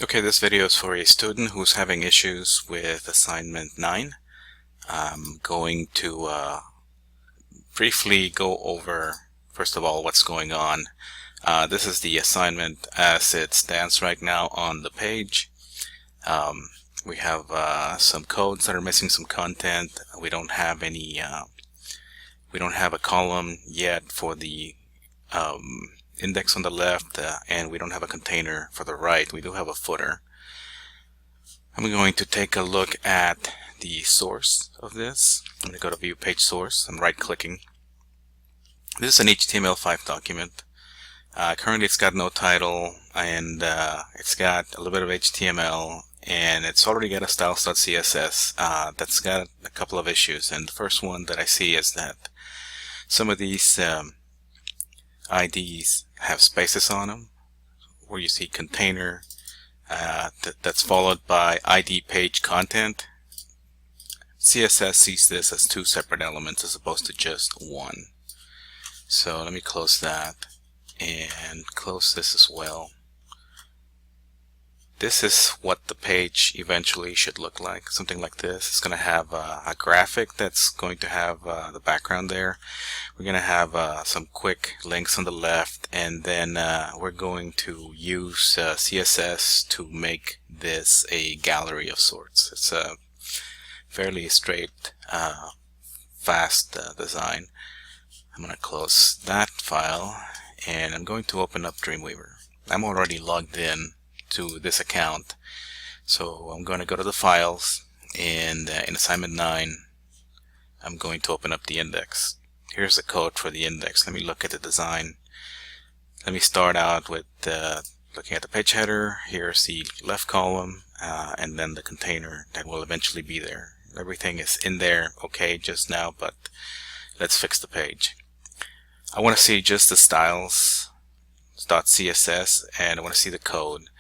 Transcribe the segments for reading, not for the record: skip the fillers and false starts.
Okay, this video is for a student who's having issues with Assignment 9. I'm going to briefly go over, first of all, what's going on. This is the assignment as it stands right now on the page. We have some codes that are missing some content. We don't have any, we don't have a column yet for the index on the left, and we don't have a container for the right. We do have a footer. I'm going to take a look at the source of this. I'm going to go to View Page Source. I'm right-clicking. This is an HTML5 document. Currently it's got no title, and it's got a little bit of HTML, and it's already got a styles.css that's got a couple of issues. And the first one that I see is that some of these IDs have spaces on them, where you see container that's followed by ID page content. CSS sees this as two separate elements as opposed to just one. So let me close that and close this as well. This is what the page eventually should look like, something like this. It's going to have a graphic that's going to have the background there. We're going to have some quick links on the left, and then we're going to use CSS to make this a gallery of sorts. It's a fairly straight, fast design. I'm going to close that file, and I'm going to open up Dreamweaver. I'm already logged in to this account, so I'm going to go to the files, and in Assignment 9 I'm going to open up the index. Here's the code for the index. Let me look at the design. Let me start out with looking at the page header. Here's the left column, and then the container that will eventually be there. Everything is in there okay just now, but let's fix the page. I want to see just the styles.css, and I want to see the code.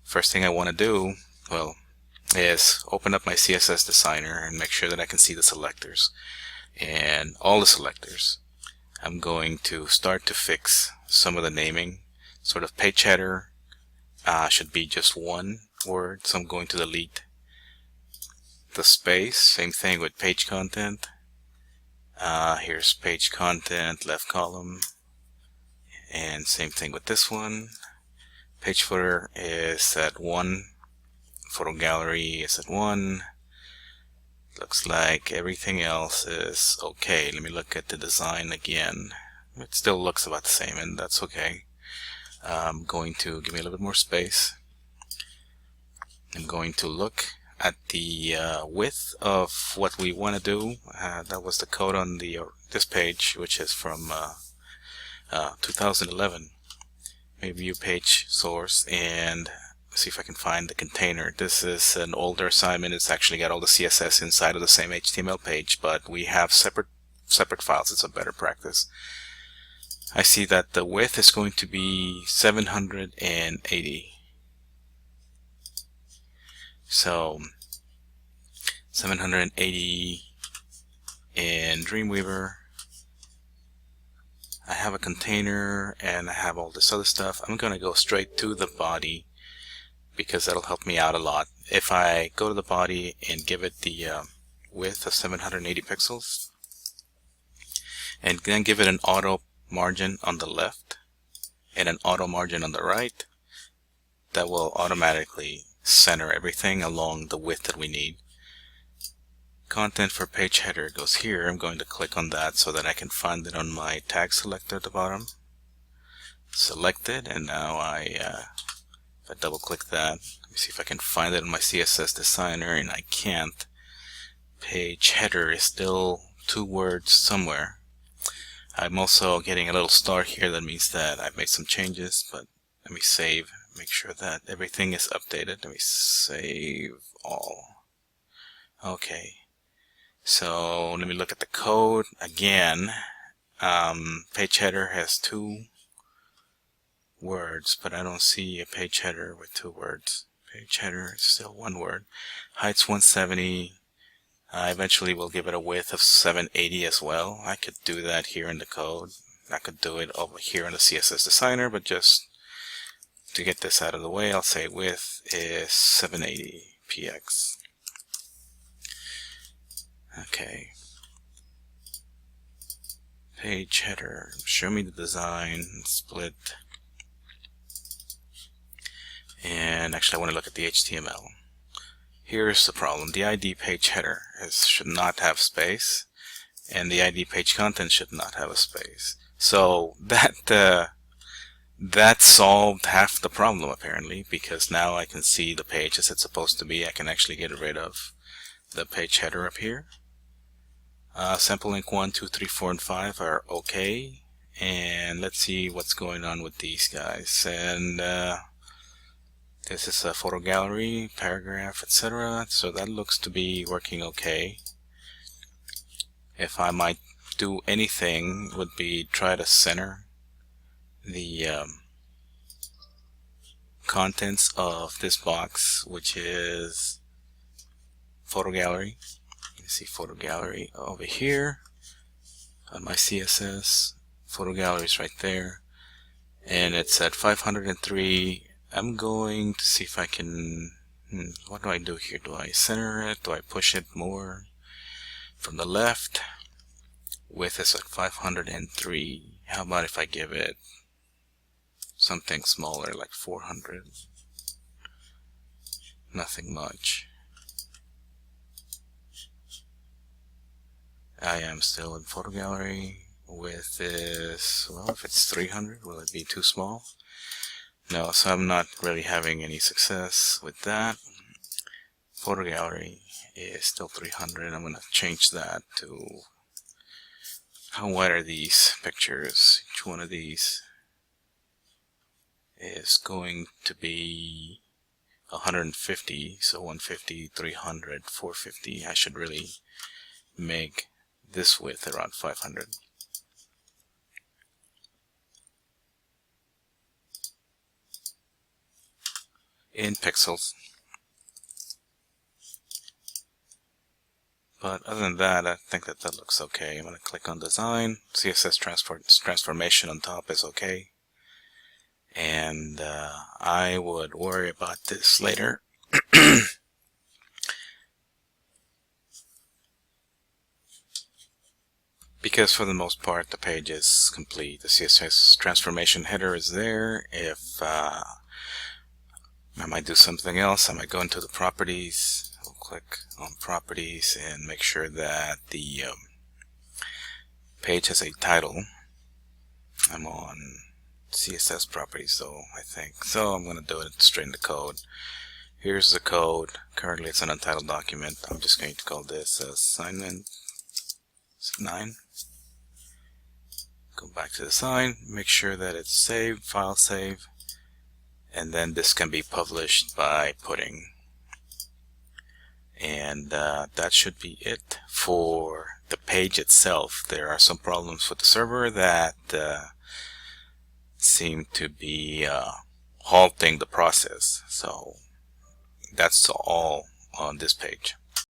First thing I want to do, well, is open up my CSS designer and make sure that I can see the selectors and all the selectors. I'm going to start to fix some of the naming. Sort of page header should be just one word, so I'm going to delete the space. Same thing with page content. Here's page content, left column, and same thing with this one. Page footer is at 1. Photo gallery is at 1. Looks like everything else is okay. Let me look at the design again. It still looks about the same, and that's okay. I'm going to give me a little bit more space. I'm going to look at the width of what we want to do. That was the code on this page, which is from 2011. View page source, and see if I can find the container. This is an older assignment. It's actually got all the CSS inside of the same HTML page, but we have separate files. It's a better practice. I see that the width is going to be 780. So 780 in Dreamweaver. I have a container and I have all this other stuff. I'm going to go straight to the body because that'll help me out a lot. If I go to the body and give it the width of 780 pixels, and then give it an auto margin on the left and an auto margin on the right, that will automatically center everything along the width that we need. Content for page header goes here. I'm going to click on that so that I can find it on my tag selector at the bottom. Select it, and now if I double click that, let me see if I can find it in my CSS designer, and I can't. Page header is still two words somewhere. I'm also getting a little star here. That means that I've made some changes, but let me save, make sure that everything is updated. Let me save all. Okay. So let me look at the code again. Page header has two words, but I don't see a page header with two words. Page header is still one word. Height's 170. Eventually we'll give it a width of 780 as well. I could do that here in the code. I could do it over here in the CSS designer, but just to get this out of the way, I'll say width is 780 px. Okay. Page header, show me the design, split. And actually I want to look at the HTML. Here's the problem. The ID page header should not have space, and the ID page content should not have a space. So that solved half the problem apparently, because now I can see the page as it's supposed to be. I can actually get rid of the page header up here. Sample link 1, 2, 3, 4, and 5 are okay. And let's see what's going on with these guys. And this is a photo gallery, paragraph, etc. So that looks to be working okay. If I might do anything, would be try to center the contents of this box, which is photo gallery. You see photo gallery over here on my CSS. Photo gallery is right there, and it's at 503. I'm going to see if I can, what do I do here? Do I center it? Do I push it more from the left? Width is at 503. How about if I give it something smaller, like 400? Nothing much. I am still in photo gallery. Width is, well, if it's 300, will it be too small? No, so I'm not really having any success with that. Photo gallery is still 300. I'm going to change that to, how wide are these pictures? Each one of these is going to be 150. So 150, 300, 450. I should really make this width around 500. In pixels. But other than that, I think that looks okay. I'm going to click on design. CSS transformation on top is okay. And I would worry about this later. Because for the most part the page is complete. The CSS transformation header is there. If I might do something else, I might go into the properties. I'll click on properties and make sure that the page has a title. I'm on CSS properties though, I think. So I'm going to do it straight in the code. Here's the code. Currently it's an untitled document. I'm just going to call this Assignment 9. Go back to the sign, make sure that it's saved, file save, and then this can be published by putting. And that should be it for the page itself. There are some problems with the server that seem to be halting the process. So that's all on this page.